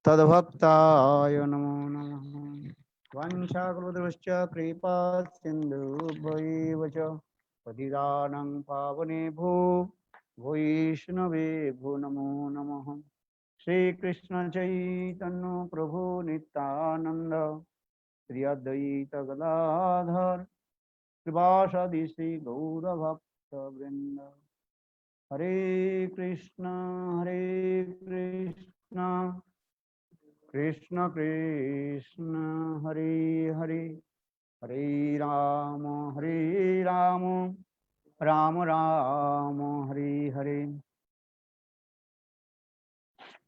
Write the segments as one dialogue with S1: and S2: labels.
S1: तद्भक्ताय नमो नमः। वंशाकृतश्च कृपा सिन्धुभैव च पतितानां पावनेभ्यो वैष्णवेभ्यो नमो नमः। श्रीकृष्ण चैतन्य प्रभु नित्यानंद श्री अद्वैत गदाधर श्रीवासादि श्री गौरभक्त वृंद। हरे कृष्ण कृष्ण कृष्ण हरे हरे, हरे Ram Ram Ram Ram Hare Hare.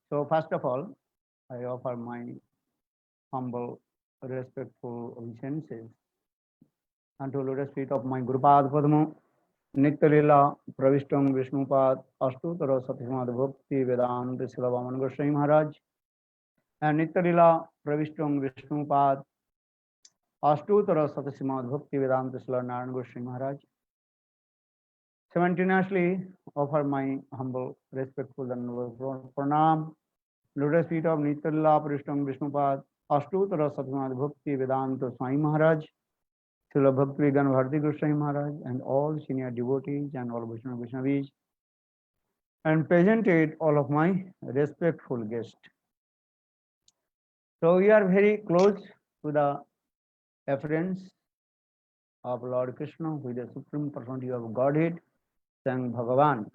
S1: So first of all, I offer my humble, respectful obeisances unto lotus feet of my Gurupad Padma, Nityalila Pravishtam Vishnupad Astutara Satyamad Bhakti Vedanta Silavaman Goswami Maharaj, and Nityalila Pravishtam Vishnupad Astutara Satyamad Bhakti Vedanta Silavaman Goswami Maharaj. Simultaneously offer my humble, respectful and pranam lotus feet of Nityalila Pravishtam Vishnupad Astutara Satyamad Bhakti Vedanta Swami Maharaj, Srila Bhakti Vigan Bharati Goswami Maharaj, and all senior devotees and all Vaishnavis, and presented all of my respectful guests. So we are very close to the appearance of Lord Krishna, who is the Supreme Personality of Godhead, Sang Bhagavan.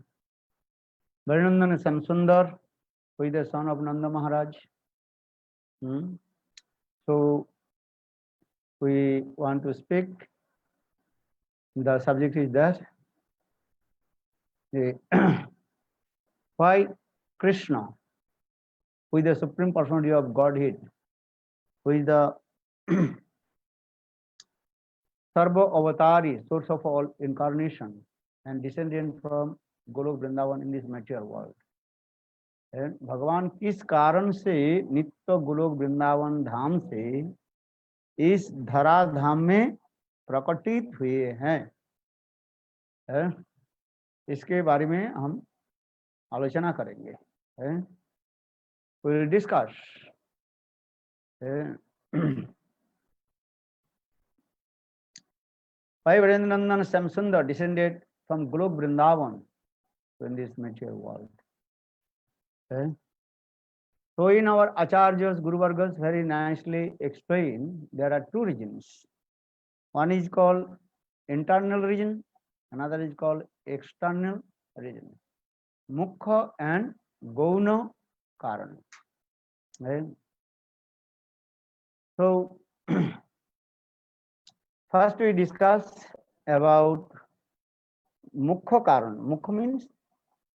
S1: Varinandana Samsundar, who is the son of Nanda Maharaj. So we want to speak. The subject is that why Krishna, who is the Supreme Personality of Godhead, who is the Sarva Avatari, source of all incarnation, and descendant from Golok Vrindavan in this material world. And भगवान किस कारण से नित्य गोलोक वृंदावन धाम से इस धरा धाम में प्रकटित हुए हैं, इसके बारे में हम आलोचना करेंगे. We will discuss. Why Virendranandana Samsundar descended from Golok Vrindavan in this material world. So in our Acharyas, Guru Vargas very nicely explain there are two regions. One is called internal region, another is called external region. Mukha and Gauna Karan. So first we discuss about Mukha Karan. Mukha means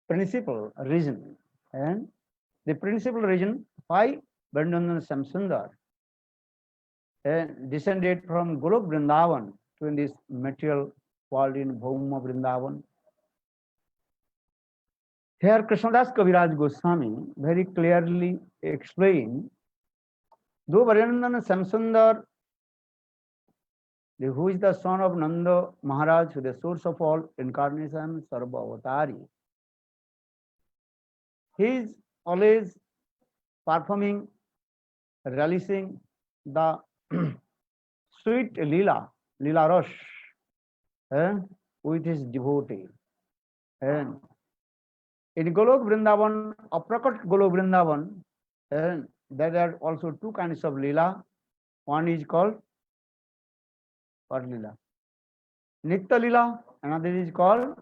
S1: principal reason, and the principal reason why Virendranandana Samsundar descended from Golok Vrindavan to in this material world in Bhauma Vrindavan. Here Krishnadas Kaviraj Goswami very clearly explained, though Virendranandana Samsundar, who is the son of Nanda Maharaj, who is the source of all incarnation, Sarva Avatari, he is always performing, relishing the sweet Leela Rush with his devotee. And in Golok Vrindavan, Aprakat Golok Vrindavan, there are also two kinds of Leela. One is called what Leela? Nitya Leela, another is called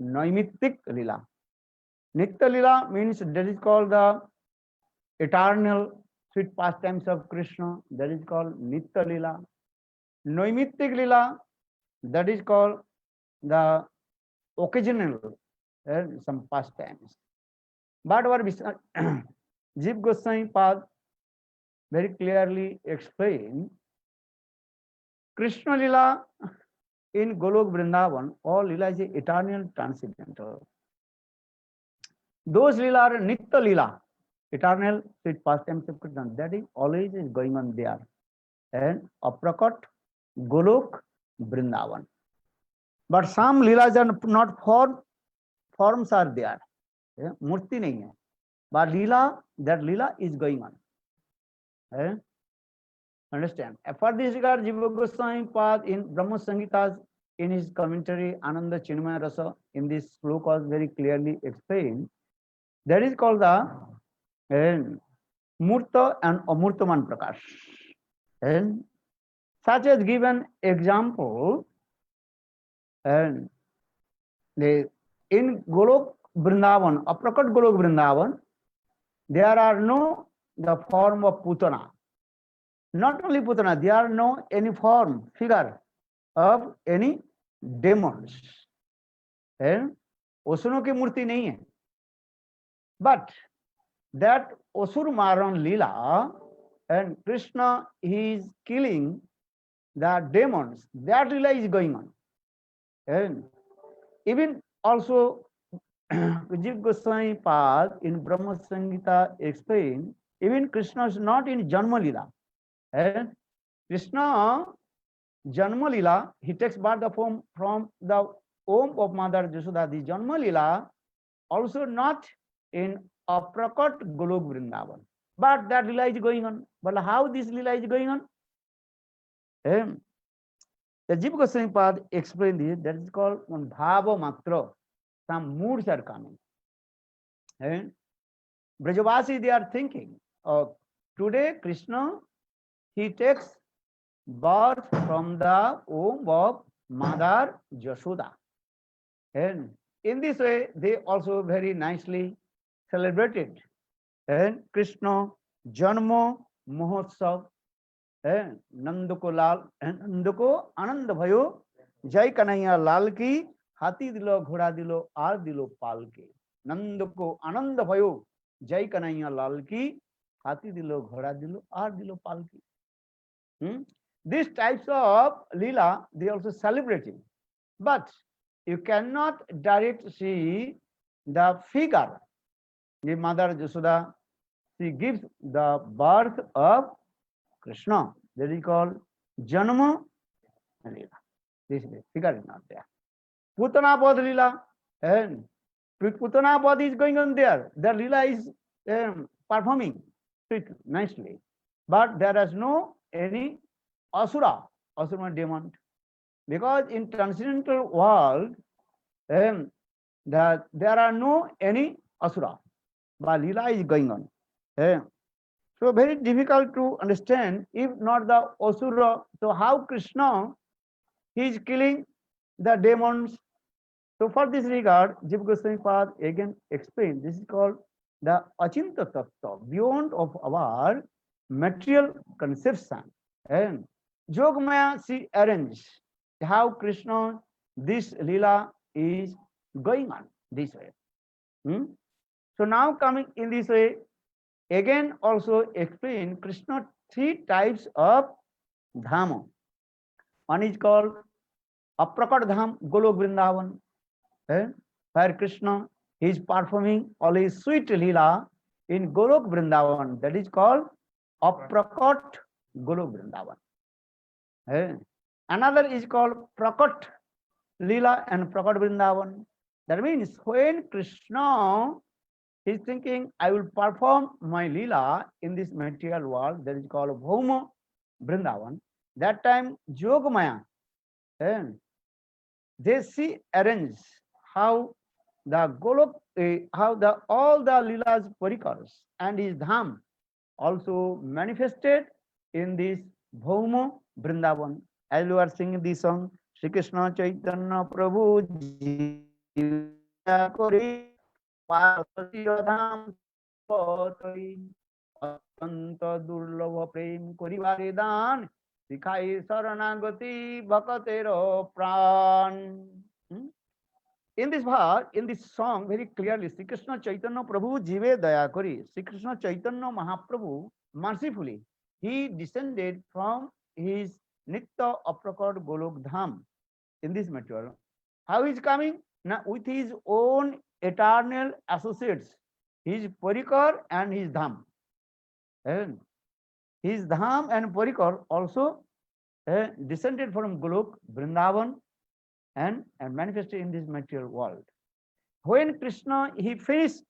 S1: Naimittik Leela. Nitya Leela means that is called the eternal sweet pastimes of Krishna, that is called Nitya Leela. Naimittik Leela, that is called the occasional some pastimes. But our Jiv Goswami Pad very clearly explained Krishna Leela in Golok Vrindavan, all Leela is eternal, transcendental. Those Leela are Nitya Leela, eternal sweet pastimes of Krishna, that is always is going on there. And Aprakat Golok Vrindavan. But some Leelas are not forms are there. Murti nahi hai. but Leela, that Leela is going on. Eh? Understand? For this regard, Jiva Goswami Pad in Brahma Samhitas, in his commentary Ananda Chinmaya Rasa, in this sloka very clearly explained. That is called the Murta and Amurtaman Prakash. And such as given example, and in Golok Vrindavan, Aprakat Golok Vrindavan, there are no the form of Putana. Not only Putana, there are no any form, figure of any demons. And Osuno की मूर्ति नहीं है. But that Osur Maran Leela and Krishna is killing the demons. That Leela is going on. And even also Jiva Goswami Pad in Brahma Samhita explain, even Krishna is not in Janma Leela. And Krishna Janma Leela, he takes birth the form from the womb of Mother Jashoda. The Janma Leela also not in Aprakat Golok Vrindavan. But that Leela is going on. But how this Leela is going on? The Jiva Goswami Pad explained this, that is called one Bhava Matra. Some moods are coming. And Brajavasi, they are thinking, today Krishna, he takes birth from the womb of Mother Jashoda. And in this way, they also very nicely celebrated and Krishna Janma Mahotsav. And Nandako Lal and Nandako Anand Bhayo Jai Kanaiya Lal ki Hati dilo Ghoda dilo Ar dilo Pal ke. Nandako Anand Bhayo Jai Kanaiya Lal ki Hati dilo Ghoda dilo Ar dilo Pal ke. These types of Leela, they also celebrating. But you cannot direct see the figure. The Mother Jashoda, she gives the birth of Krishna. That is called Janma Leela. This figure is not there. Putana Pad Leela, and Putana Pad is going on there. The Leela is performing nicely. But there is no any Asura, Asura demon. Because in transcendental world, there are no any Asura. But Leela is going on. So very difficult to understand, if not the Asura, so how Krishna, he is killing the demons. So for this regard, Jiva Goswami Pad again explained, this is called the Achinta Tattva, beyond of our material conception. And Yogamaya, she arranged how Krishna, this Leela is going on this way. So now coming in this way, again also explain Krishna three types of dhama. One is called Aprakat Dham, Golok Vrindavan, where Krishna is performing all his sweet Leela in Golok Vrindavan. That is called Aprakat Golok Vrindavan. Another is called Prakat Leela and Prakat Vrindavan. That means when Krishna is thinking, I will perform my Leela in this material world, that is called Bhauma Vrindavan. That time Yogamaya, they see arrange how the Golok, how the all the Leelas Parikars and his Dham also manifested in this Bhauma Vrindavan. As we are singing this song, Shri Krishna Chaitanya Prabhu Jiva Kori Parvati Dham Potri Atanta Durlava Prem Koribare Dan Sikhai Saranagati Bhakatero Pran. In this part, in this song, very clearly, Sri Krishna Chaitanya Prabhu Jive Daya Kori. Sri Krishna Chaitanya Mahaprabhu, mercifully, he descended from his Nitya Aprakat Golok Dham in this material. How is coming? Now, with his own eternal associates, his Parikar and his Dham. And his Dham and Parikar also descended from Golok, Vrindavan, and manifested in this material world. When Krishna, he finished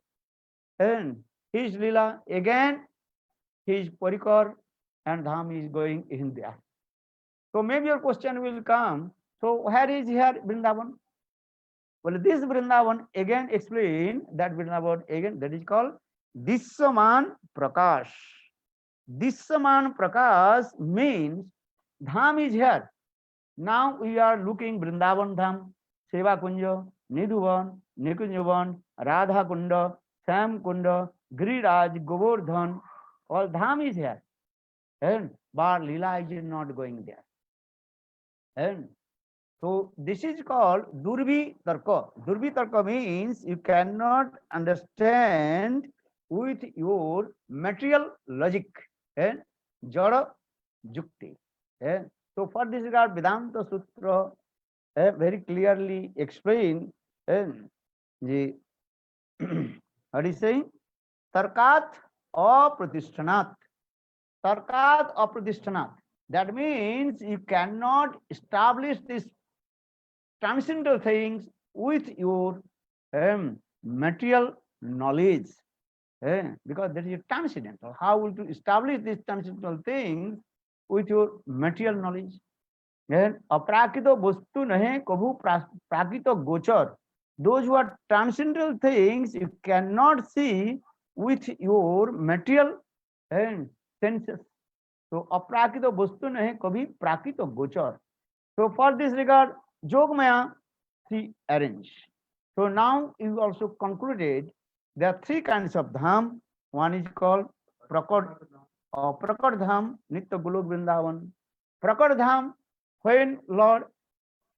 S1: his lila, again his parikar and dham is going in there. So maybe your question will come, so where is here Vrindavan? Well, this Vrindavan again explain that Vrindavan again, that is called Dissaman Prakash. Dissaman Prakash means dham is here. Now we are looking Vrindavan Dham, Seva Kunja, Nidhuvan, Nikunjavan, Radha Kunda, Sam Kunda, Giriraj, Govardhan, all Dham is here. And but Leela is not going there. And so this is called Durbi Tarka. Durbi Tarka means you cannot understand with your material logic. And Jada Jukti. And so for this regard, Vedanta Sutra very clearly explain the what is saying? Tarkat apratishthanat. Tarkat apratishthanat. That means you cannot establish these transcendental things with your material knowledge. Because that is transcendental. How will you establish these transcendental things with your material knowledge? अप्राकृत वस्तु नहीं कभू प्राकृत गोचर. Those who are transcendental things you cannot see with your material senses. So अप्राकृत वस्तु नहीं कभी प्राकृत गोचर. So for this regard, Jogmaya she arranged. So now you also concluded there are three kinds of dham. One is called Prakat Dham, Nitya Golok Vrindavan. Prakat Dham, when Lord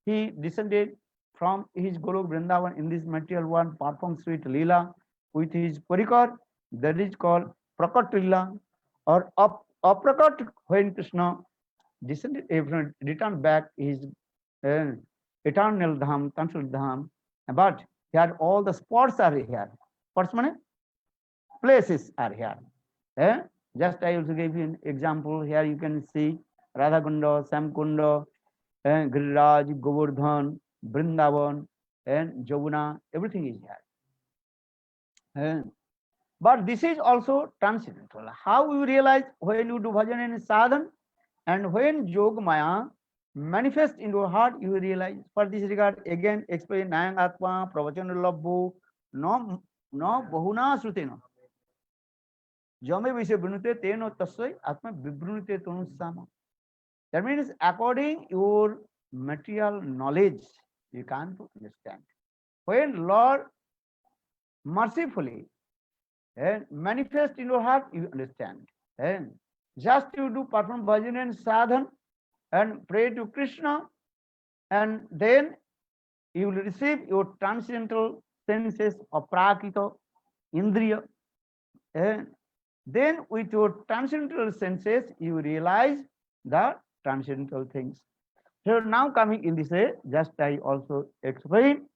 S1: he descended from his Golok Vrindavan in this material one, performed sweet Leela with his parikar, that is called Prakat Leela. Or Aprakat, when Krishna descended, returned back his eternal dham, Tanshul dham, but here all the spots are here. Spots mean places are here. Just I also gave you an example. Here you can see Radha Kunda, Sam Kunda, Giriraj, Govardhan, Vrindavan, and Jamuna, everything is here. But this is also transcendental. How you realize when you do bhajan and sadhan, and when Jogmaya manifests in your heart, you realize. For this regard, again explain Nayang Atma, Pravachana Labhu, no Bahuna Srutena. Jame Vishe Brunute Teno Taswai Atma Vibrunute Tonusama. That means according your material knowledge, you can't understand. When Lord mercifully manifest in your heart, you understand. And just you do perform bhajan and sadhan and pray to Krishna, and then you will receive your transcendental senses of prakita, indriya. And then with your transcendental senses, you realize the transcendental things. So now coming in this way, just I also explain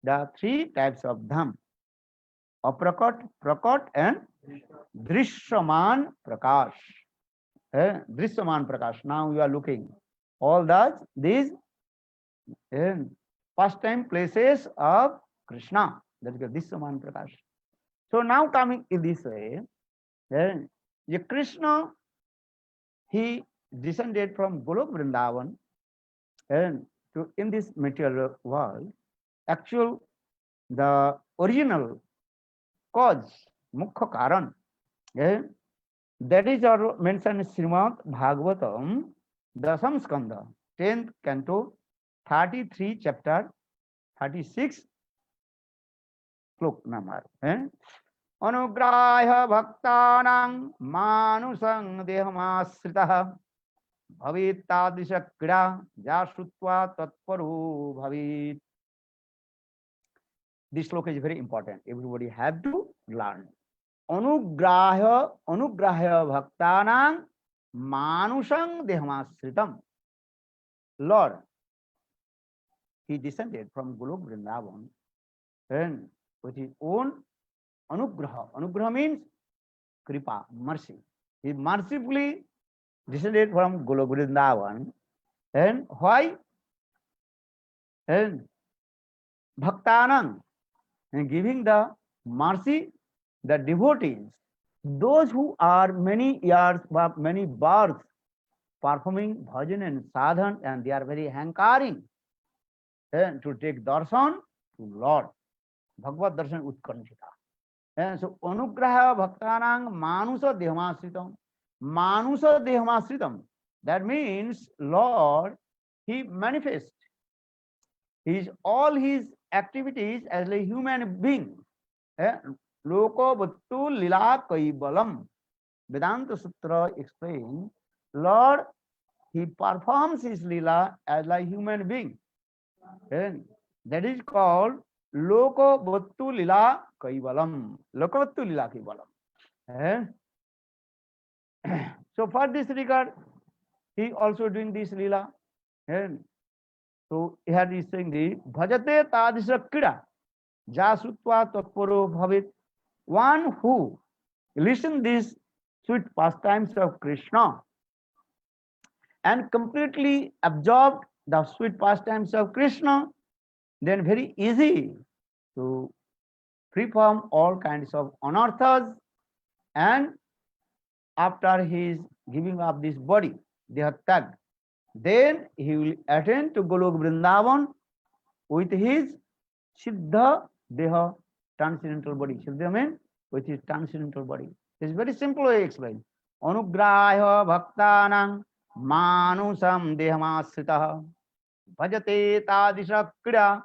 S1: the three types of dham. Aprakat, Prakat, and Drishyaman Prakash. Drishyaman Prakash. Now we are looking all these first time places of Krishna. That is Drishyaman Prakash. So now coming in this way, Krishna, he descended from Golok Vrindavan and to in this material world. Actual, the original cause, Mukha Karan, that is our mentioned in Srimad Bhagavatam, Dasam Skanda, 10th canto, 33 chapter, 36 slok number. Anugrahya bhaktanang manusang dehamasritah bhavit tadrisha krida jashrutva tatparu bhavit. This slok is very important. Everybody have to learn. Anugrahya bhaktanang manusang dehamasritam. Lord, he descended from Golok Vrindavan and with his own anugraha. Anugraha means kripa, mercy. He mercifully descended from Golok Vrindavan. And why? And bhaktanang, and giving the mercy the devotees, those who are many years, many births performing bhajan and sadhan, and they are very hankering to take darshan to Lord. Bhagavad darshan utkanchita. And so anugraha bhaktanang manusa dehmasritam. Manusa dehmasritam. That means Lord, He manifests all His activities as a human being. Loko Vattu Lila Kaibalam. Vedanta Sutra explains, Lord, He performs His Lila as a human being. And that is called Loko Vattu Lila Kaibalam. Loko Vattu Lila Kaibalam. So for this regard, He also doing this Lila. And so here he is saying the Bhajate Tadisha Kida Jasutva Tatparo Bhavit. One who listen these sweet pastimes of Krishna and completely absorbed the sweet pastimes of Krishna, then very easy to free from all kinds of anarthas, and after he is giving up this body, Dehatag, then he will attain to Golok Vrindavan with his Siddha Deha transcendental body. Siddha means with his transcendental body. It's very simple way explained. Anugrahya bhaktanang manusam dehamasritaha bhajate tadisha krida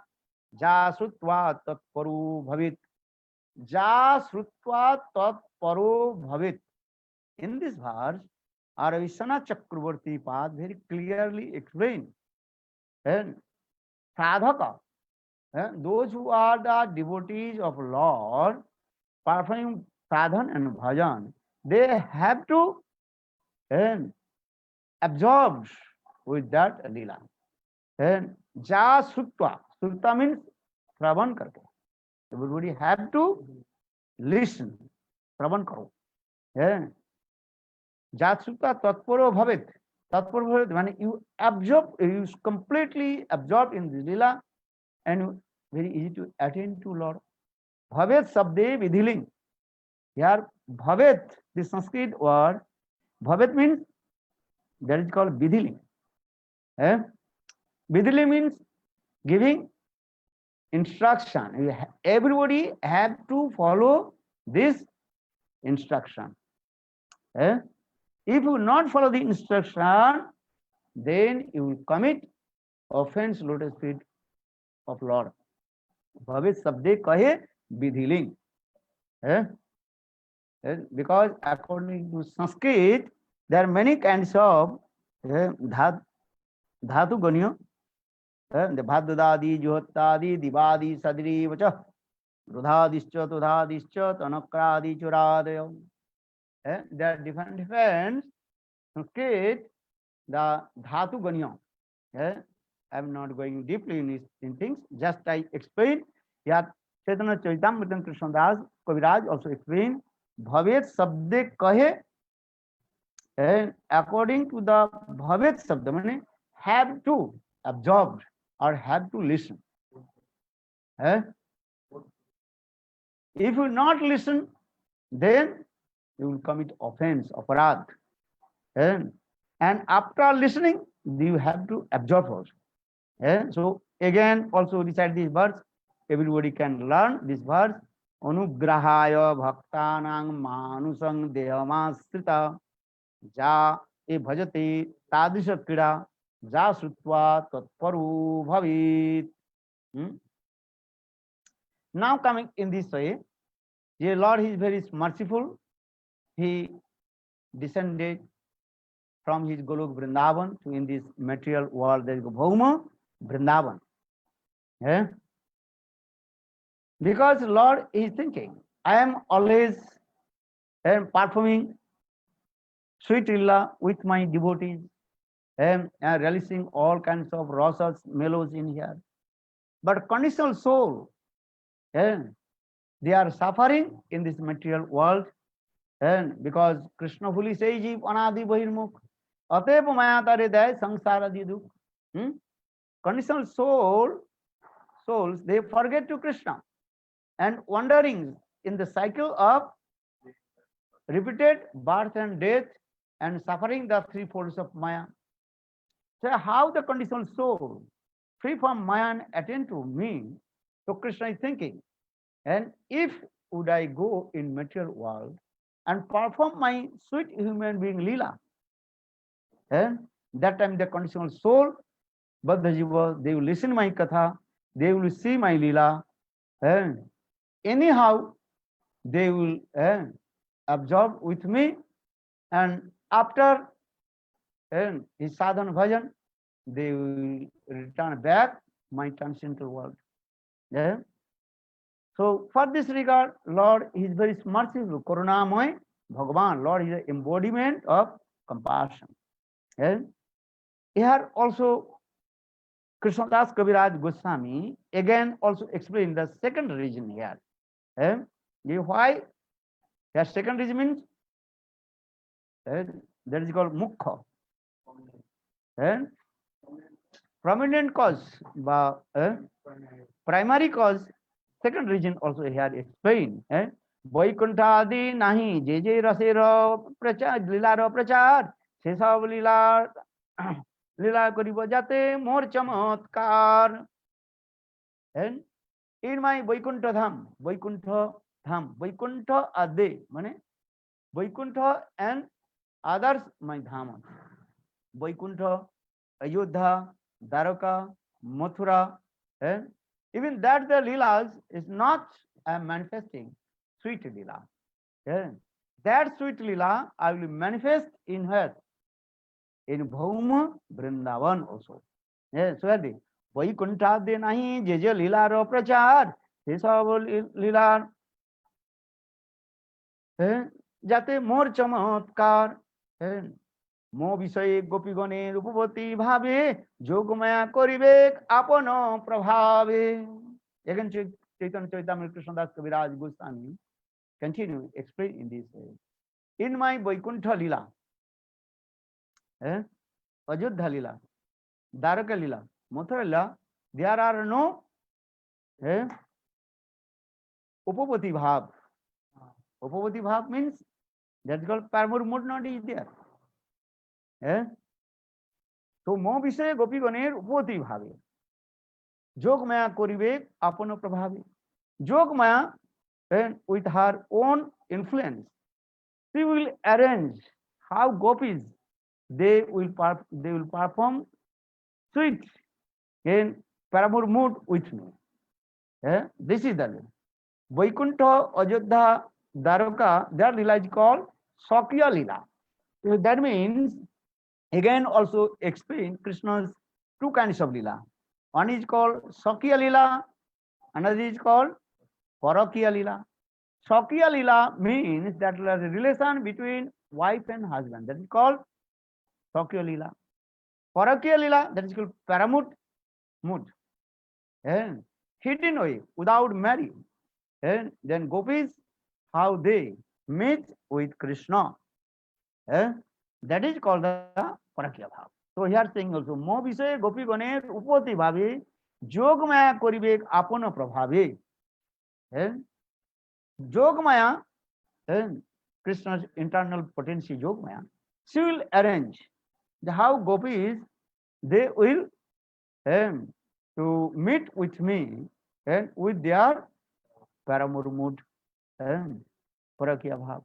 S1: jasrutva tatparu bhavit. Jasrutva tatparu bhavit. In this verse, our Vishwanath Chakravarti Pad very clearly explained. And sadhaka, those who are the devotees of Lord, performing sadhan and bhajan, they have to absorb with that lila. And ja sutta, sutta means shravan karke. Everybody have to listen, shravan karo. Jatsutta tatparo bhavit. Tatparo bhavit, when you absorb, you completely absorbed in the lila, and very easy to attain to Lord. Bhavet sabde vidhiling. Here, bhavet, the Sanskrit word, bhavet means, that is called vidhiling. Vidhiling means giving instruction. Everybody have to follow this instruction. If you not follow the instruction, then you will commit offense lotus feet of Lord. Bhavet sabde kahe vidhiling. Because according to Sanskrit, there are many kinds of dhatu ganya. The bhadadadi, juhattadi, divadi, sadri, vacha, rudhadischa, tudhadischa, tanakradi, churadaya. There are different Sanskrit, the dhatu ganya. I am not going deeply in things, just I explain. Here, Chaitanya Charitamrita Krishnadas Kaviraj also explain, Bhavet sabde kahe, according to the Bhavet sabda, meaning have to absorb or have to listen. If you not listen, then you will commit offense, aparad. And after listening, you have to absorb also. So again, also recite this verse. Everybody can learn this verse. Anugrahaya bhaktanang manusang dehamasrita ja e bhajate tadisha krida ja sutva tatparu bhavit. Now coming in this way, the Lord is very merciful. He descended from his Golok Vrindavan to in this material world, there is Bhauma Vrindavan. Because Lord is thinking, I am always performing sweet lila with my devotees, and releasing all kinds of rasas, mellows in here. But conditional soul, they are suffering in this material world, and because Krishna fully says, Anadi Bahirmukh, Atep Mayata Hridaya Sangsara Diduk. Conditional souls, they forget to Krishna and wandering in the cycle of repeated birth and death and suffering the three folds of Maya. So how the conditional soul, free from Maya and attend to me, so Krishna is thinking, and if would I go in material world and perform my sweet human being Leela, and that time the conditional soul, Baddha Jiva, they will listen my katha, they will see my Leela, and anyhow they will absorb with me, and after his sadhana bhajan, they will return back my transcendental world. Yeah. So for this regard, Lord is very merciful, Karunamoy Bhagavan. Lord is the embodiment of compassion. And here also Krishnadas Kaviraj Goswami again also explained the second reason here. And why? The second reason means that is called Mukha. And prominent cause, primary cause, second reason also here explained. Vaikuntha nahi je je rasera prachar lila prachar se sab lila lila karibo jate mor chamatkar. And in my Vaikuntha Dham, Vaikuntha ade, mane Vaikuntha and others my dhamas. Vaikuntha, Ayodhya, Dwaraka, Mathura, and even that the Leelas is not manifesting sweet Leela. That sweet Leela I will manifest in her, in Bhauma Vrindavan also. So Vaikuntha de nahi je je Leela ro prachar, he sab Leela jate mor chamatkar. Mo বিষয়ে গোপীগণের রূপবতী ভাবে যোগমায়া করিবে আপন প্রভাবে. Again, Chaitanya Charitamrita Krishnadas Kaviraj Goswami continue explain in this way. In my Vaikuntha Leela, Ajodhya Leela, Dwaraka Leela, Mathura Leela, there are no Upapati Bhav. Upapati Bhav means that's called Paramur mood not is there. তো মো বিষয়ে গোপীগণের উপতি ভাবে যোগ মায়া করিবে আপন প্রভাবে. যোগ মায়া with her own influence she will arrange how gopis they will perform sweet in paramour mood with me. This is the Vaikuntha, Ajodhya, Dwaraka, their Leela is called Sakya Leela. That means again also explain Krishna's two kinds of Leela. One is called Sakya Leela, another is called Parakya Leela. Sakya Leela means that there is a relation between wife and husband. That is called Sakya Leela. Parakya Leela, that is called Paramut mood. Hidden way, without marrying. And then gopis, how they meet with Krishna. That is called the Parakya Bhav. So here saying also, mo বিষয়ে গোপীগণের উপতি ভাবে যোগ মায়া করিবে আপন প্রভাবে. Jog Maya, Krishna's internal potency Jog Maya, she will arrange how gopis they will to meet with me and with their paramour mood, Parakya Bhav.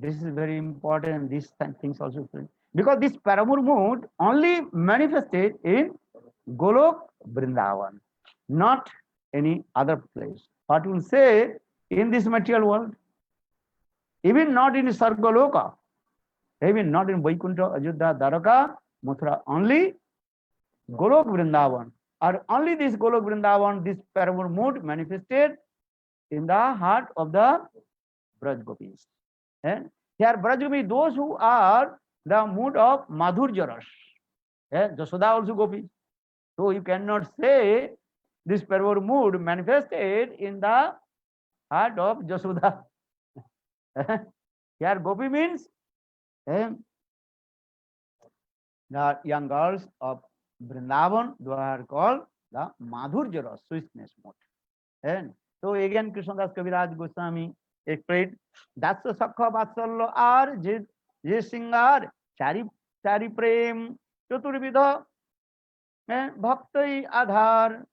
S1: This is very important. These things also because this paramour mood only manifested in Golok Vrindavan, not any other place. What will say in this material world, even not in Sargaloka, even not in Vaikuntha, Ajodhya, Dwaraka, Mathura, only Golok Vrindavan, or only this Golok Vrindavan, this paramour mood manifested in the heart of the Braj Gopis. Here Braj Gopis, those who are the mood of Madhurya Ras. Jasoda also Gopi. So you cannot say this paramour mood manifested in the heart of Jasoda. Here Gopi means the young girls of Vrindavan, they are called the Madhurya Ras, sweetness mood. So again, Krishnadas Kaviraj Goswami explained, Dasya Sakha Vatsalya are je Singar, Chari Prem, Chaturvidha, Bhakti Adhar,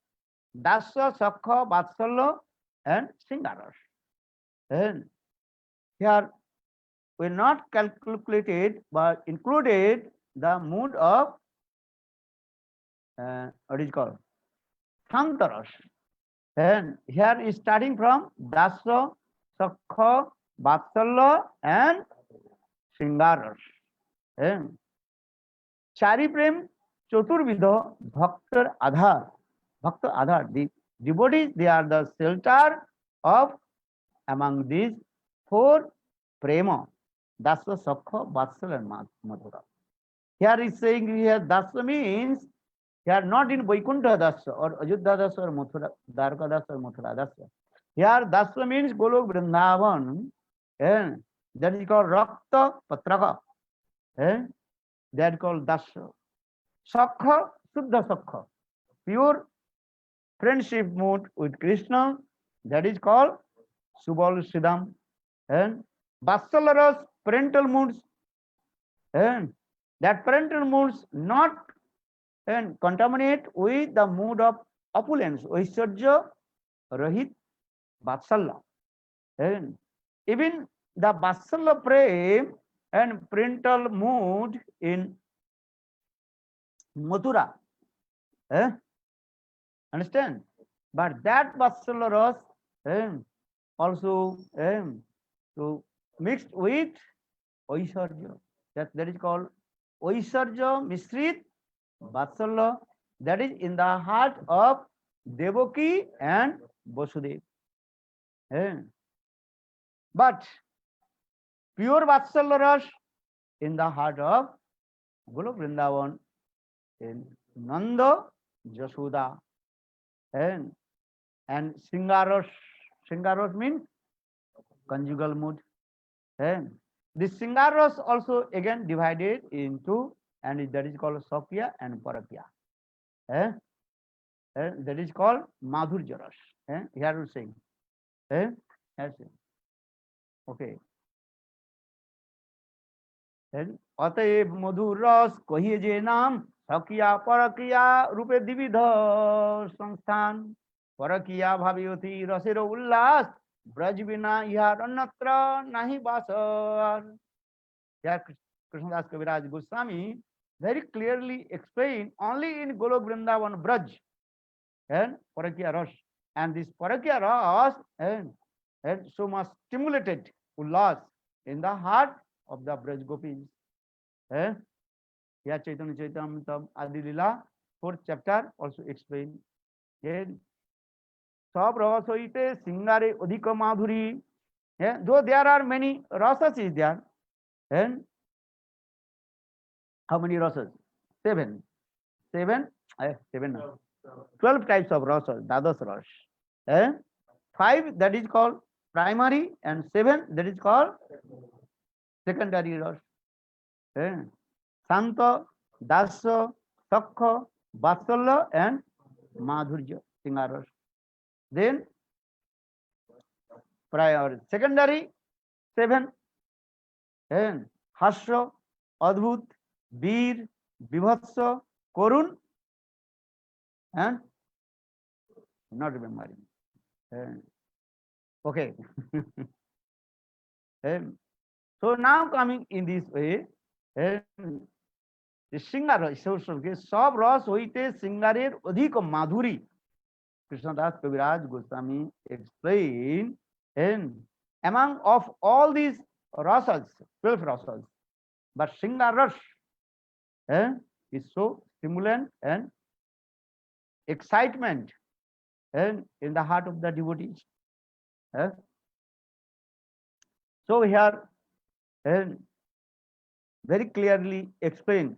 S1: Dasya Sakha Vatsalya and Singaras. And here we not calculated but included the mood of what is called Santaras. And here is starting from Dasya, Sakha, Vatsalya and Singaras. And Chari Prem, Chaturvidha, Bhakta Adhar. Bhakta Adhar, the devotees, they are the shelter of among these four prema. Dasya, Sakha, Vatsalya and Madhura. Here is saying here Dasya means here not in Vaikuntha Dasya or Ajodhya Dasya or Mathura, Dwarka Dasya or Mathura Dasya. Here Dasya means Golok Vrindavan, and that is called Rakta Patraka. That is called Dasya. Sakha, Suddha Sakha, pure friendship mood with Krishna, that is called Subal Siddham. And Vatsalaras, parental moods, and that parental moods not and contaminate with the mood of opulence, Aishwarya, Rahit, Vatsalya. And even the Vatsalya prem and parental mood in Mathura. Understand? But that Vatsalya ras also so mixed with Aishwarya. That is called Aishwarya Mishrit Vatsalya, that is in the heart of Devaki and Vasudeva. But pure Vatsalya ras in the heart of Golok Vrindavan in Nanda, Jashoda, and Singaras. Singaras means conjugal mood. And this Singaras also again divided into, and that is called Sakya and Parakya. That is called Madhurya ras. Here we sing. Okay. अतएव मधुर रस कहिए जे नाम सकिया परकिया रूपे द्विविध संस्थान परकिया भावियोति रसेर उल्लास ब्रज बिना यार अन्यत्र नहीं बास. Krishnadas Kaviraj Goswami very clearly explained only in Golok Vrindavan Braj and Parakya Ras, and this Parakya Ras and so much stimulated ullas in the heart of the Braj Gopis. Here Chaitanya Charitamrita Adi Lila, 4th chapter also explained. Sab ras hoite singare adhika madhuri. Though there are many rasas is there. And how many rasas? 7. 12 types of rasas, Dadas ras. 5 that is called primary and 7 that is called secondary ras. Santa, Dasya, Sakha, Vatsalya and Madhurya, Singaras. Then prior secondary 7 and Hasya, Adbhut, Veer, Vibhatsa, Korun and not remembering. Okay. So now coming in this way, the Singara, Sab ras hoite Singarer adhik madhuri. Krishnadas Kaviraj Goswami explained, and among of all these rasas, 12 rasas, but Singaras is so stimulant and excitement and in the heart of the devotees. So here very clearly explained,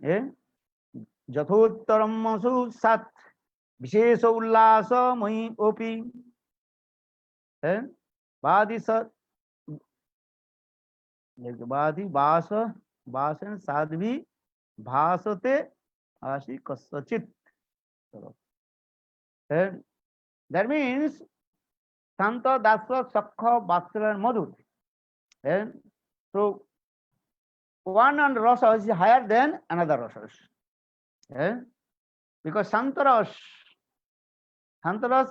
S1: Jathottaram masu sat Vishesha ullasa mai opi. Badi sat Badi basa basan sadvi bhasate ashi kasachit. That means Shanta, Dasya, Sakha, Vatsala, and Madhur. And so one and rasa is higher than another rasas. Because Santaras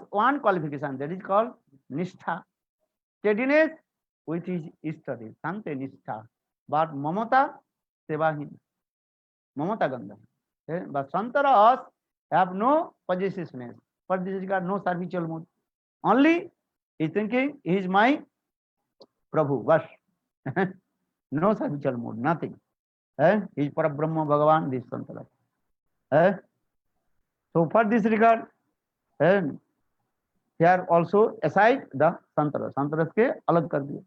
S1: one qualification, that is called Nishtha. Steadiness with his study, Sante Nishtha. But Mamata, Sevahin. Mamata Gandha. But Santaras have no possessiveness. For this is got no servitual mood. Only he is thinking, he is my Prabhu, bas. No servitual mood, nothing. He is Parabrahma Bhagavan, this Santaras. So for this regard, here also aside the Santaras. Santaras ke alag kar diye.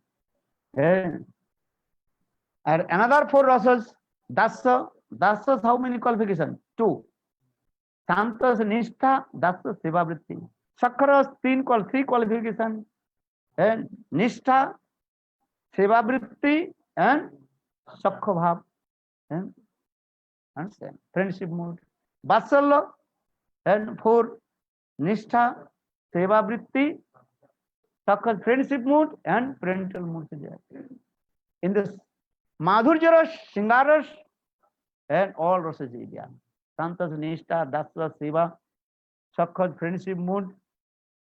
S1: And another four rasas, Dasya. Dasya, how many qualifications? Two. Santas Nishtha, Dasya Seva Vritti. Sakharas, three qualifications. And Nishtha, Seva Vritti, and Sakha Bhav. Understand? Friendship mood. Vatsalya, and four. Nishtha, Seva Vritti, Sakha friendship mood, and parental mood. In this Madhurya Ras, Sringaras, and all rasas is there. Santas Nishtha, Dasya Seva, Sakha friendship mood,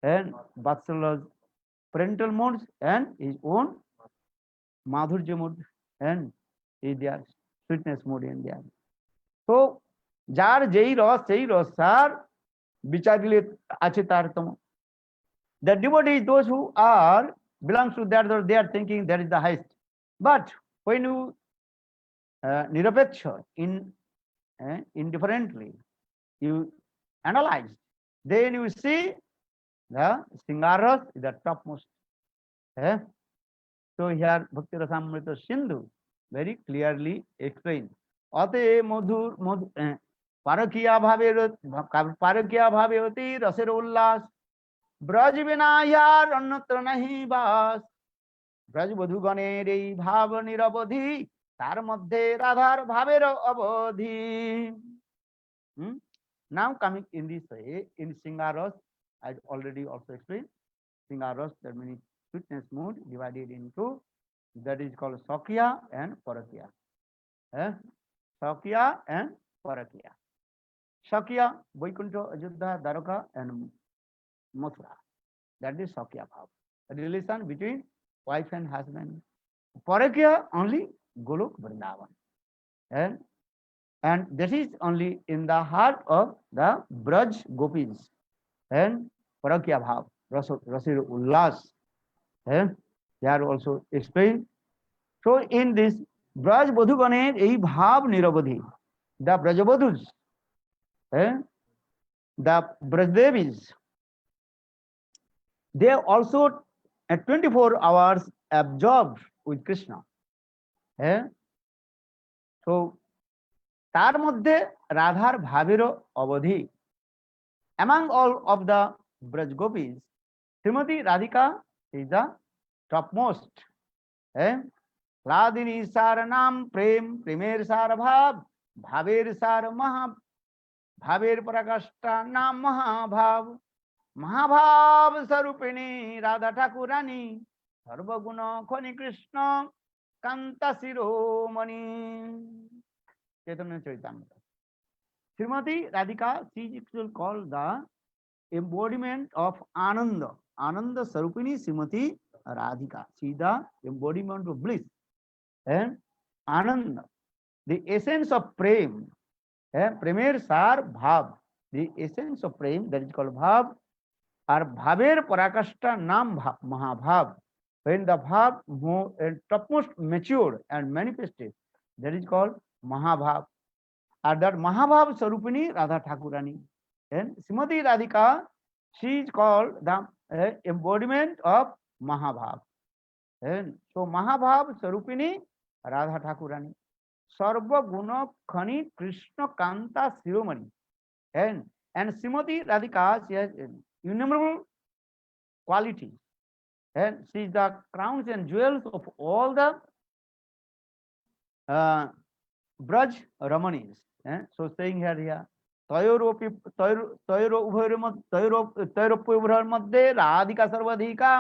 S1: and Vatsalya's parental moods, and his own Madhurya mood, and is there sweetness mood in there. So jar jei ras sei rasar vicharile ache tartama. The devotees, those who are belongs to that, they are thinking that is the highest. But when you nirapeksha indifferently, you analyze, then you see the Sringaras is the topmost. So here Bhakti Rasamrita Sindhu very clearly explains. Ate madhur parakiya bhave hoti raser ullas Braj बिना यार अन्यत्र नहीं बास ब्रज बधु गणेर এই ভাব নিরবধি তার মধ্যে রাধার ভাবের অবধি. Now coming in this way, in Sringaras, I already also explained, Sringaras, that means sweetness mood divided into, that is called Sakya and Parakya. Sakya and Parakya. Sakya, Vaikuntha, Ajodhya, Dwaraka, and Mathura. That is Sakya Bhav. The relation between wife and husband. Parakya only Golok Vrindavan. And this is only in the heart of the Braj Gopis. And Parakya Bhav, Rasir Ullas. They are also explained. So in this Braj Badhugane, ei Bhav Nirabadhi, the Brajabadhus, the Brajdevis, they are also at 24 hours absorbed with Krishna. So, তার মধ্যে রাধার ভাবেরও অবধি. Among all of the Braj Gopis, Srimati Radhika is the topmost. Radhini sar naam prem, premer sar bhav, bhaver sar maha, bhaver prakashta naam mahabhav. Mahabhav Sarupini Radha Thakurani Sarvaguna Khani Krishna Kanta Siromani. Chaitanya Charitamrita. Srimati Radhika, she is called the embodiment of Ananda. Ananda Sarupini Srimati Radhika. She is the embodiment of bliss. And Ananda, the essence of Prem. Premer Sar Bhav. The essence of Prem, that is called Bhav. Or Bhaver Parakashta Nam Mahabhav. When the Bhav topmost matured and manifested, that is called Mahabhav. Or that Mahabhav Sarupini Radha Thakurani. And Srimati Radhika, she is called the embodiment of Mahabhav. And so Mahabhav Sarupini Radha Thakurani. Sarva Guna Khani Krishna Kanta Siromani. And Srimati Radhika, she has innumerable qualities, and she is the crowns and jewels of all the Braj Ramanis. So saying here, तयोरोपि तयोरोप्योभयोर् मध्ये राधिका सर्वाधिका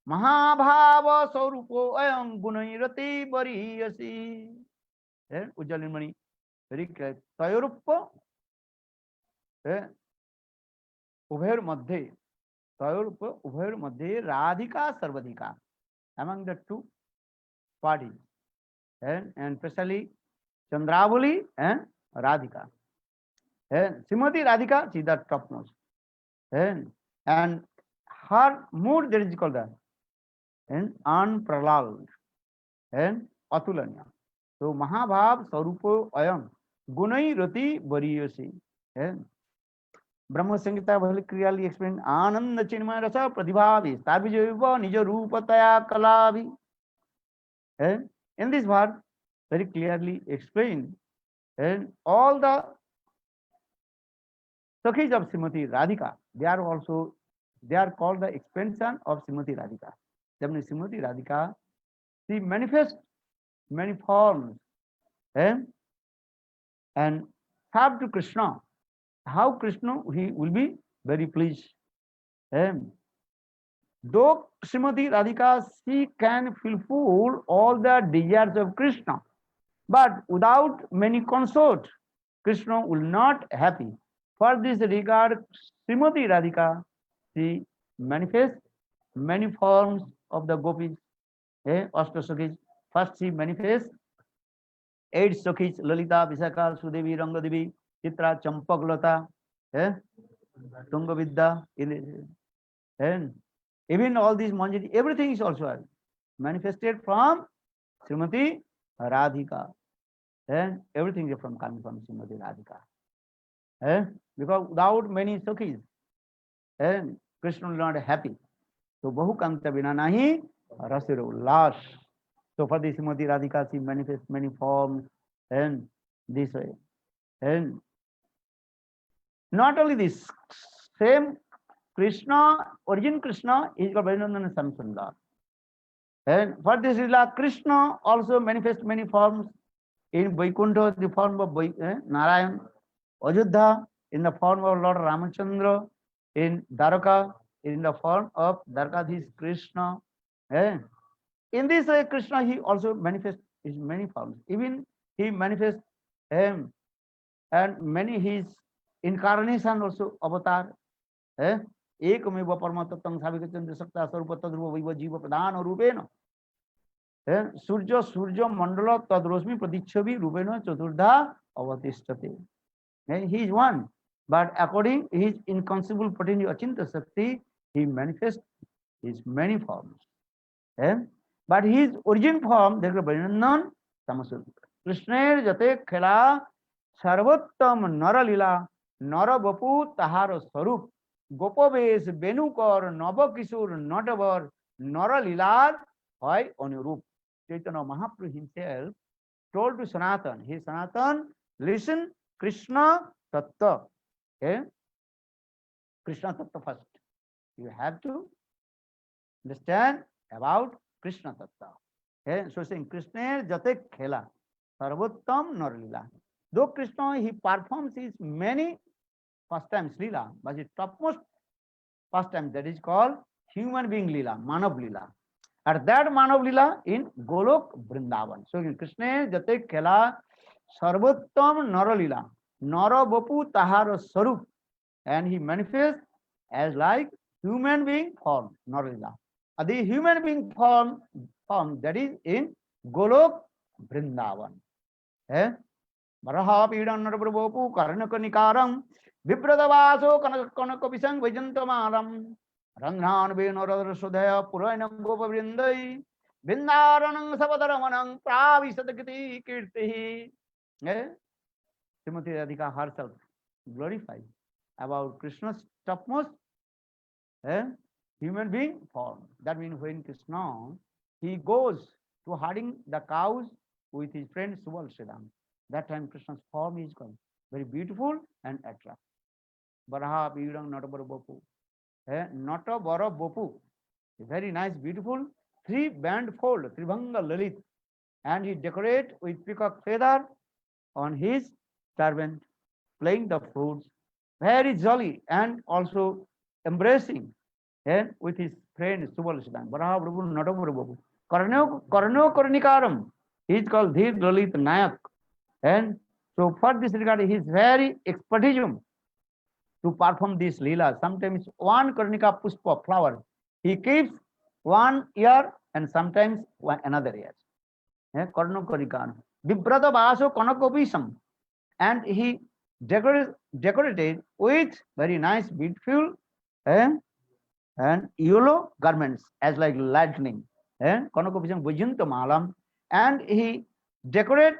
S1: महाभाव स्वरूपो अयं गुणैरति बरीयसी। उज्जवल मणि very clear. तयोरुप उभयोर मध्ये, तयोरुप उभयोर मध्ये Radhika सर्वाधिका among the two parties, and especially Chandravali and Radhika. And Srimati Radhika, she is the topmost, and her mood, that is called that, and unparalleled and atulanya. So Mahabhav Sarupo Ayam Gunai Rati Variyasi. And Brahma Samhita very clearly explained Ananda Chinmaya Rasa Pradibhavi Tabijaiva Nija Rupataya Kalavi. And in this verse very clearly explained, and all the Sakhis of Srimati Radhika, they are called the expansion of Srimati Radhika. Then Srimati Radhika, she manifests many forms and serve to Krishna. How Krishna he will be very pleased. And though Srimati Radhika, she can fulfill all the desires of Krishna, but without many consort, Krishna will not happy. For this regard, Srimati Radhika, she manifests many forms of the gopis, Ashtasakis. First she manifests 8 Sakhis, Lalita, Visakha, Sudevi, Rangadevi, Chitra, Champaklata, Tungavidya, and even all these Manjari, everything is also manifested from Srimati Radhika. And everything is coming from Srimati Radhika. Because without many Sakhis, and Krishna will not be happy. So Bahukanta Vina Nahi Rasira Ullas. So for this Srimati Radhika, she manifests many forms and this way. And not only this, same Krishna, origin Krishna is called Varinandana Samsundar. And for this Lila, Krishna also manifests many forms. In Vaikuntha, the form of Narayan, Ajodha, in the form of Lord Ramachandra, in Dwaraka, in the form of Dwarkadhish Krishna. In this way, Krishna, he also manifests in many forms. Even he manifests and many his incarnation also avatar. Ekameva Paramatattam Savikachandra Sakta Sarupa Tadruva Viva Jiva Pradhana Rupena. Surya Mandala Tadrosmi Pradichavi Rupena Chaturdha Avatistate. He is one, but according his inconceivable potency Achinta Sakti, he manifests his many forms. But his origin form, there is Varinandan Tamasur. Krishna Jate Khela Sarvottam Nara Lila Nara Bapu Tahara Sarup Gopavesh Benukar Nabakisur Natavar Nara Lilar Hoy Onurup. Chaitanya Mahaprabhu himself told to Sanatan, hey Sanatan, listen Krishna Tattva. Krishna Tattva first. You have to understand about Krishna Tattva. So saying Krishna Jate Khela Sarvottam Narlila. Though Krishna he performs his many pastimes Lila, but his topmost pastime that is called human being Lila, Manav Lila. At that Manav Lila in Golok Vrindavan. So Krishna Jate Khela Sarvottam Naralila, Nara Bapu Tahara Sarup, and he manifests as like human being form, Naralila. The human being form that is in Golok Vrindavan. Baraha Pidan Narabapu Karanakanikaram, Vipradavaso Kanakavisang Vijantamaram, Ranghan Venora Sudaya Purana Gopa Vrindai, Vindaranang Savadaramanang, Pravisadakiti Kirti. Srimati Radhika herself glorified about Krishna's topmost human being form. That means when Krishna he goes to herding the cows with his friend Subal Sridham. That time Krishna's form is called very beautiful and attractive. Baraha Pidang Natabara Bopu. Natabara Bopu. Very nice, beautiful, 3-band fold, Tribhanga Lalit. And he decorate with peacock feather on his turban. playing the flutes, very jolly and also embracing and with his friend Subal Baraha Prabhu, Natapu Prabhu. Karno Karnikaram. He is called Dhir Lalit Nayak. And so for this regard, he is very expertism to perform this Leela. Sometimes one Karnika Puspa flower, he keeps 1 year and sometimes another year. Karno Karnika. Vibrata Baso Konakopisam. And he decorated with very nice, beautiful and yellow garments as like lightning. Konakopisam Vajanti Malam. And he decorate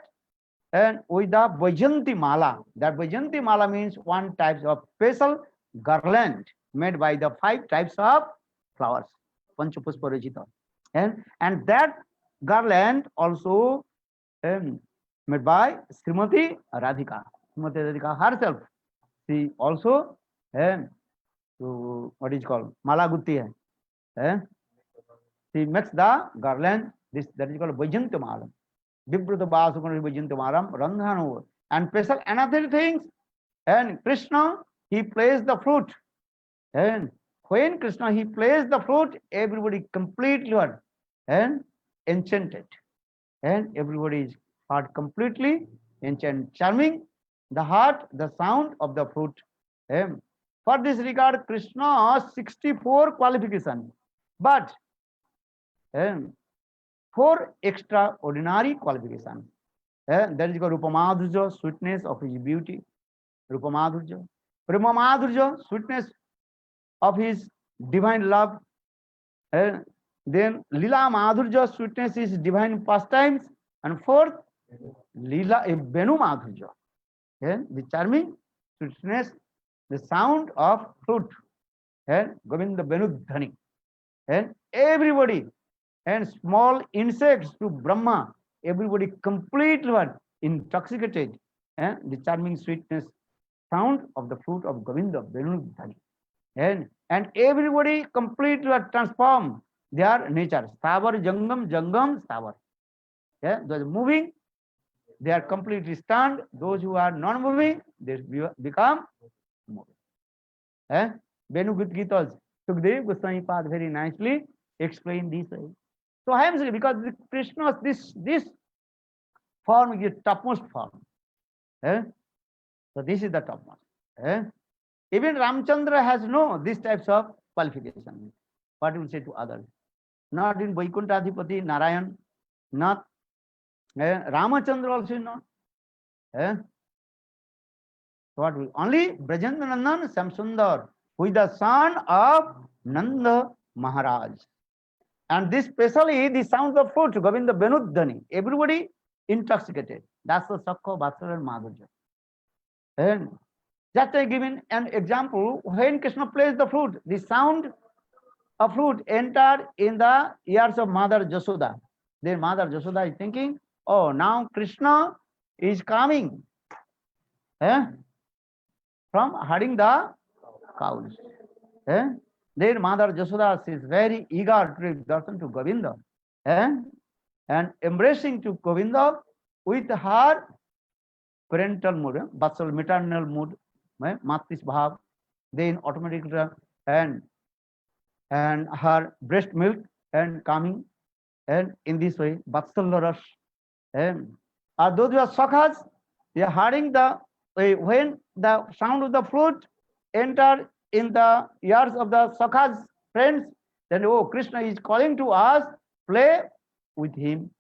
S1: and with the Vajanti Mala. That Vajanti Mala means one type of special garland made by the 5 types of flowers. Panchapuspa Rajita. And that garland also made by Srimati Radhika. Srimati Radhika herself. She also so what is called Mala Gutti hai. She makes the garland. That is called Vajanti Mala. Vibruta Basukana Vajanti Malam Randhanu. And special another things. And Krishna, he plays the flute. And when Krishna he plays the flute, everybody completely and enchanted. And everybody is heart completely enchanted, charming the heart, the sound of the flute. For this regard, Krishna 64 qualifications, but 4 extraordinary qualifications. That is called Rupamadhurya, sweetness of his beauty. Rupamadhurya. Premamadhurya, sweetness of his divine love. Then Lila Madhurya, sweetness is divine pastimes. And 4th, Lila Benu Madhurya. The charming sweetness, the sound of flute. Govinda Benu Dhani. And everybody, and small insects to Brahma, everybody completely intoxicated. The charming sweetness, sound of the flute of Govinda Benu Dhani. And everybody completely transformed their nature. Stavar, Jangam, Stavar. Those moving, they are completely stunned. Those who are non-moving, they become moving. Benu Gitas, Sukdev Goswami Pad very nicely explained this way. So I am saying because Krishna's this form is the topmost form. So this is the topmost. Even Ramchandra has no these types of qualification. What you will say to others? Not in Vaikuntadhipati, Narayan, not Ramachandra also not. What will only Brajendrananan Samsundar, who is the son of Nanda Maharaj. And this especially the sounds of flute, Govinda Benudhani, everybody intoxicated. That's the Sakha, Vatsala and Madhurya. And just I given an example, when Krishna plays the flute, the sound of flute entered in the ears of Mother Jasoda. Then Mother Jasoda is thinking, oh, now Krishna is coming from herding the cows. Then Mother Jasoda is very eager to give darshan to Govinda and embracing to Govinda with her parental mood, vatsal maternal mood, matis bhav, then automatically and her breast milk and coming and in this way vatsal rush. And those who are sakhas, they are hearing the when the sound of the flute enter in the ears of the sakhas friends, then oh, Krishna is calling to us, play with him.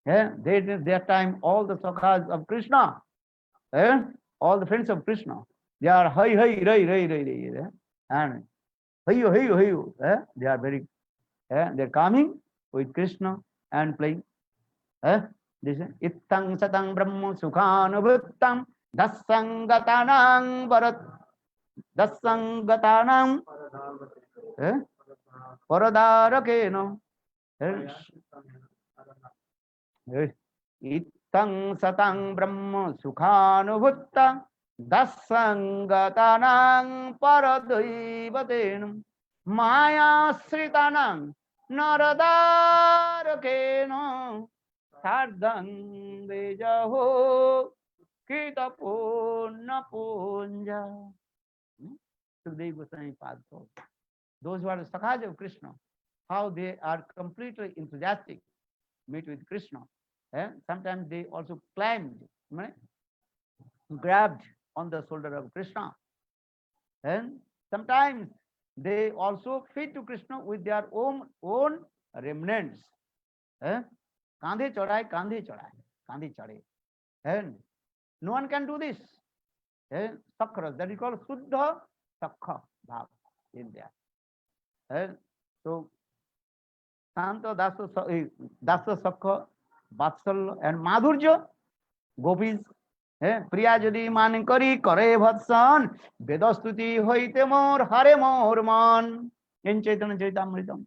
S1: That time all the sakhas of Krishna, all the friends of Krishna, they are hey hey rai rai rai rai, and hey hey hey, they are very, they are coming with Krishna and playing. This is Ittang Satang Brahma Sukhanubhuttam Dasangatanang Bharat Dasangatanang Paradarakeno Ittang Satang Brahma Sukhanubhuttam Dasangatanang Paradaivatenam Maya Sritanang Naradarakeno Sardang Dejaho Kitapurna Punja. Sukadeva Goswami Pad told. Those who are the Sakhas of Krishna, how they are completely enthusiastic, meet with Krishna. Sometimes they also climbed, grabbed on the shoulder of Krishna. And sometimes they also feed to Krishna with their own remnants. Kandhe chodai, kandhe chade. And no one can do this. Sakra, that is called Suddha Sakha Bhav in there. So Santa Dasa Sakha, Vatsalya and Madhurya, gopis, প্রিয়া যদি মান করি করে ভৎসন বেদস্তুতি হইতে মোর হরে মোর মন in Chaitanya Charitamritam.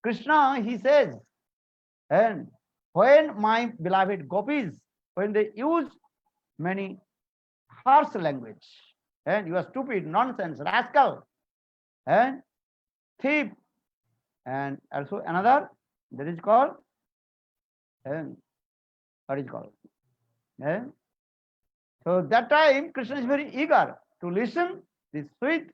S1: Krishna, he says, and when my beloved gopis, when they use many harsh language, and you are stupid, nonsense, rascal, and thief, and also another that is called, and what is called, so that time Krishna is very eager to listen this sweet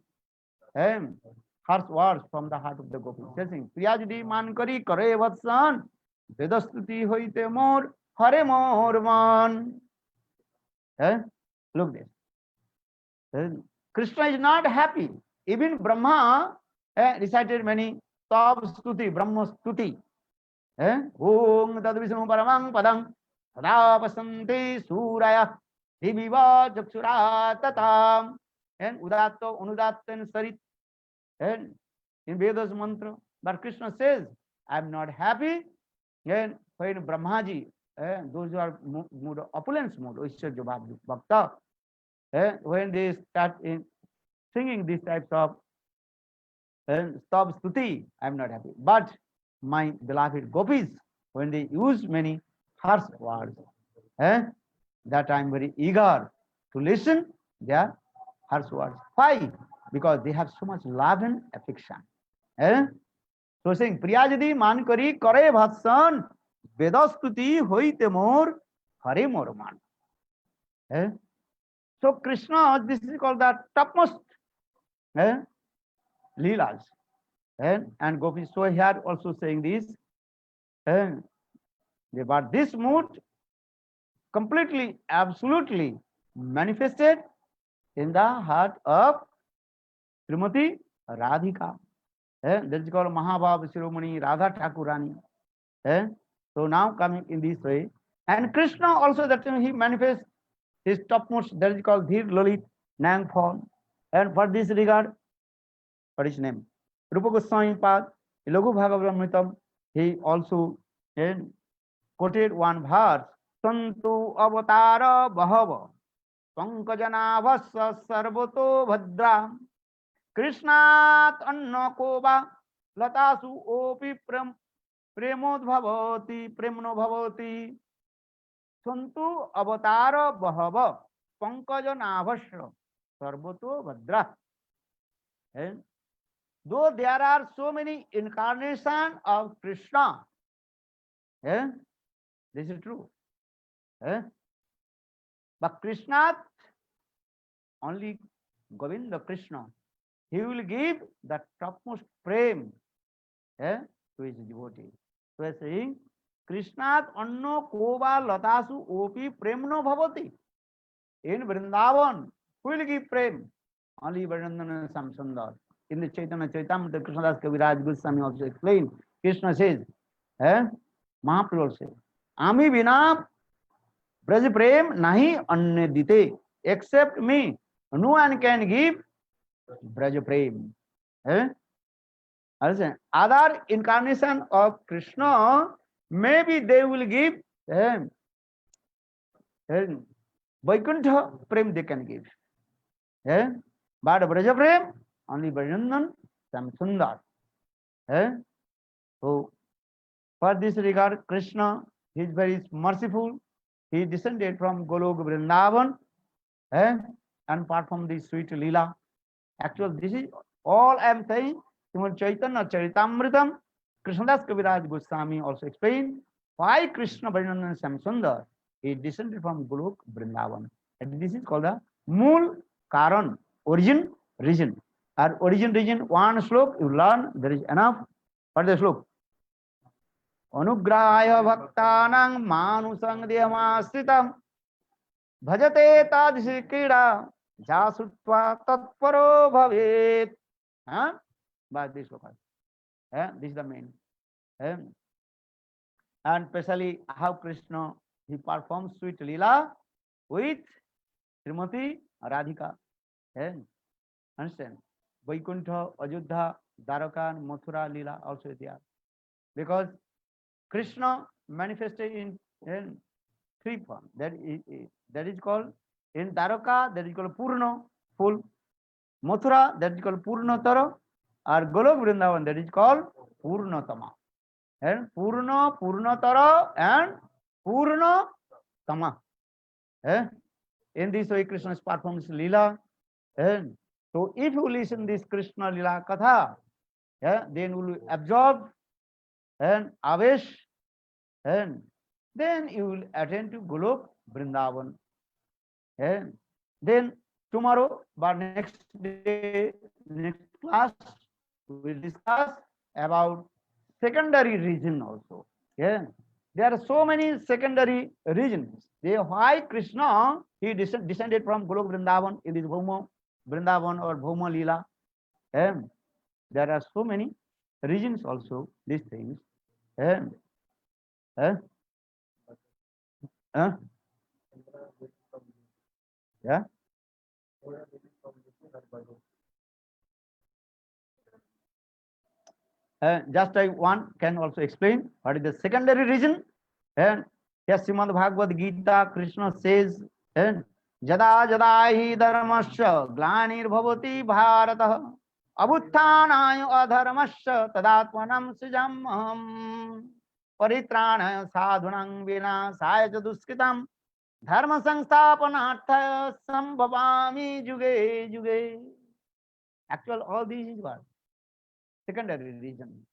S1: harsh words from the heart of the gopis. Saying, Priya jodi man kari kare vatsan, vedastuti hoite mor hare mor man. Look this. Krishna is not happy. Even Brahma recited many Tab Stuti, Brahma Stuti. Om Tad Vishnu Paramang Padang Sada Pasanti Suraya Diviva Jakshura Tatam. And Udatta, Unudatta and Sarit. And in Vedas mantra, but Krishna says, I am not happy. And when Brahmaji, those who are mood opulence mode, Aishwarya Bhakta, when they start singing these types of Stab Stuti, I am not happy. But my beloved gopis, when they use many harsh words, that I am very eager to listen their harsh words. Why? Because they have so much love and affection. So saying, Priya jadi man kari kare bhatsan, vedastuti hoite mor hare mor man. So Krishna, this is called the topmost leelas. And gopis, so here also saying this, but this mood completely, absolutely manifested in the heart of Srimati Radhika. That is called Mahabhava Shiromani Radha Thakurani. So now coming in this way, and Krishna also that time he manifests his topmost, that is called Dhir Lalit Nang form. And for this regard, what is his name? Rupa Goswami Pad, Laghu Bhagavatamritam, he also quoted one verse, Santu Avatara Bahava Pankajanavasa Sarvato Bhadra Krishnat Anna Koba Latasu Opi Premodbhavati Premno Bhavati Santu Avatara Bahava Pankajanavasa Sarvato Bhadra. Though there are so many incarnations of Krishna, this is true. But Krishna, only Govinda Krishna, he will give the topmost prem to his devotee. So he is saying, Krishnat anno koba latasu opi premno bhavati. In Vrindavan, who will give prem? Only Vrindavan Samsundar. In the Chaitanya Charitamrita, Krishnadas Kaviraj Goswami also explained, Krishna says, Mahaprabhu says, Ami bina braj prem nahi anne dite, except me, no one can give braj prem. Other incarnation of Krishna, maybe they will give Vaikuntha prem they can give. But braj prem, only Brajandan Samsundar. So, for this regard, Krishna, he is very merciful. He descended from Golok Vrindavan and performed this sweet Leela. Actually, this is all I am saying. Srimad Chaitanya Charitamritam, Krishnadas Kaviraj Goswami also explained why Krishna Brajandan Samsundar, he descended from Golok Vrindavan. And this is called the Mool Karan, origin, region. And origin, region, one slok you learn, there is enough. What is the slok? Anugrahaya bhaktanang manusang dhyamasitam bhajate tadisi krida jasutva tatparo bhavet. But this slok. This is the main. And especially how Krishna, he performs sweet lila with Srimati Radhika. Understand? Vaikuntha, Ajodhya, Dwaraka, and Mathura lila also there. Because Krishna manifested in three forms. That is called, in Dwaraka, that is called Purna, full. Mathura, that is called Purnatara. Or Golok Vrindavan, that is called Purnatama. And Purna, Purnatara, and Purnatama. In this way, Krishna performs lila. And so, if you listen this Krishna lila katha, then you will absorb and avesh, and then you will attend to Golok Vrindavan. And then tomorrow, but next day, next class, we will discuss about secondary region also. There are so many secondary regions. Why Krishna, he descended from Golok Vrindavan in this Bhoma Vrindavan or Bhoma Leela. There are so many regions also, these things. Yeah. Just I one can also explain what is the secondary region. And yes, Srimad Bhagavad Gita, Krishna says, and Jada Jada hi dharmasya glanir bhavati bharata abutthanayo adharmasya tadatmanam sijamaham paritranaya sadhunam vinasaya duskritam dharma samsthapanarthaya sambhavami juge juge. Actual, all these is what? Secondary region.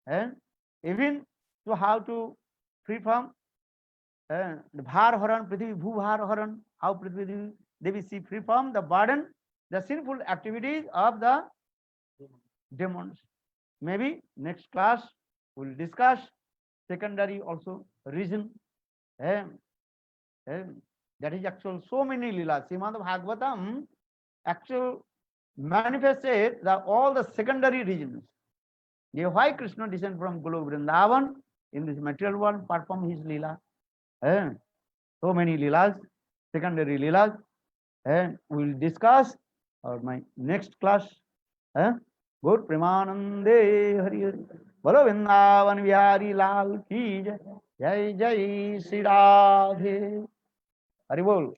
S1: And even to how to free from the Bhar Haran, Prithvi Bhu Bhar Haran, how Prithvi Devi see free from the burden, the sinful activities of the demons. Maybe next class we will discuss secondary also region. That is actual so many leelas. Srimad Bhagavatam actual manifested all the secondary regions. Why Krishna descended from Golok Vrindavan in this material world, perform his leela. So many leelas, secondary leelas, and we will discuss or my next class. Gaur Premanande Hari Hari. Bolo Vrindavan Vihari Lal ki jai. Jai Jai Shri Radhe. Hari Bol.